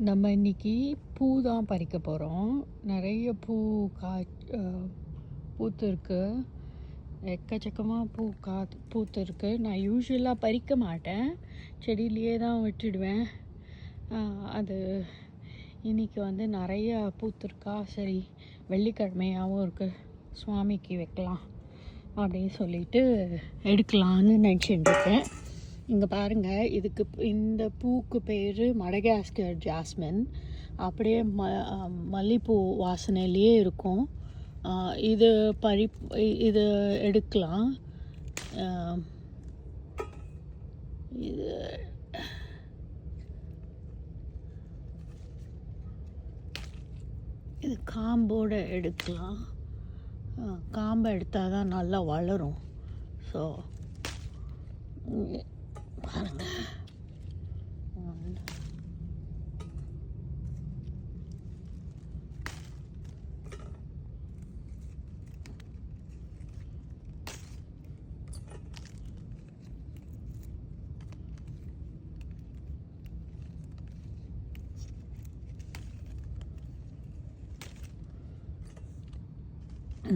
நம்ம இன்றைக்கி பூ தான் பறிக்க போகிறோம். நிறைய பூ பூத்துருக்கு. எக்கச்சக்கமாக பூத்துருக்கு. நான் யூஸ்வலாக பறிக்க மாட்டேன், செடியிலேயே தான் விட்டுடுவேன். அது இன்றைக்கி வந்து நிறைய பூத்துருக்கா. சரி, வெள்ளிக்கிழமையாகவும் இருக்குது, சுவாமிக்கு வைக்கலாம் அப்படின்னு சொல்லிட்டு எடுக்கலான்னு நினச்சிட்டுருக்கேன். இங்கே பாருங்கள், இந்த பூக்கு பேர் மடகாஸ்கர் ஜாஸ்மின். அப்படியே மல்லிப்பூ வாசனையிலேயே இருக்கும். இது எடுக்கலாம். இது காம்போடு எடுக்கலாம். காம்பை எடுத்தால் தான் நல்லா வளரும். ஸோ பாருங்க,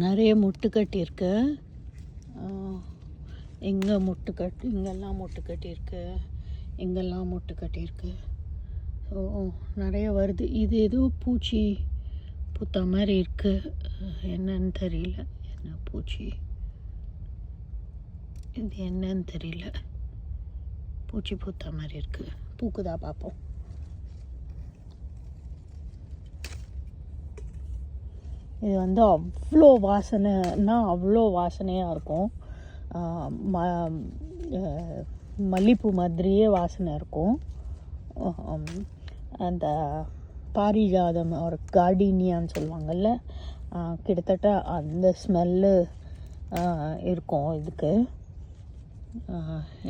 நிறைய முட்டு கட்டியிருக்கு. இங்கெல்லாம் முட்டு கட்டியிருக்கு, இங்கெல்லாம் முட்டு கட்டியிருக்கு. ஸோ நிறைய வருது. இது ஏதோ பூச்சி பூத்த மாதிரி இருக்குது, என்னன்னு தெரியல. என்ன பூச்சி இது, என்னன்னு தெரியல. பூச்சி பூத்த மாதிரி இருக்குது. பூக்குதா பார்ப்போம். இது வந்து அவ்வளோ வாசனைன்னா அவ்வளோ வாசனையாக இருக்கும். மல்லிப்பூ மாதிரியே வாசனை இருக்கும். அந்த பாரிஜாதம் ஒரு கார்டினியான்னு சொல்லுவாங்கள்ல, கிட்டத்தட்ட அந்த ஸ்மெல்லு இருக்கும் இதுக்கு.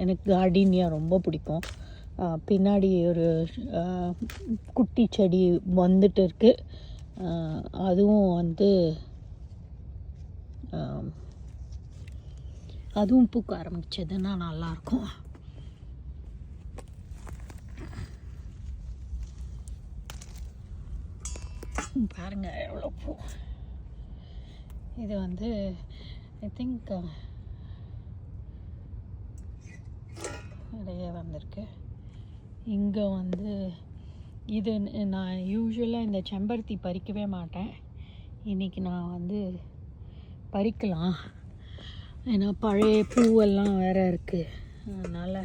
எனக்கு கார்டினியா ரொம்ப பிடிக்கும். பின்னாடி ஒரு குட்டி செடி வந்துட்டு இருக்குது. அதுவும் வந்து அதுவும் பூக்க ஆரம்பிச்சதுன்னா நல்லாயிருக்கும். பாருங்க எவ்வளோ பூ. இது வந்து ஐ திங்க் நிறைய வந்திருக்கு. இங்கே வந்து இது நான் யூஸ்வலாக இந்த செம்பருத்தி பறிக்கவே மாட்டேன். இன்றைக்கி நான் வந்து பறிக்கலாம், ஏன்னா பழைய பூவெல்லாம் வேறு இருக்குது. அதனால்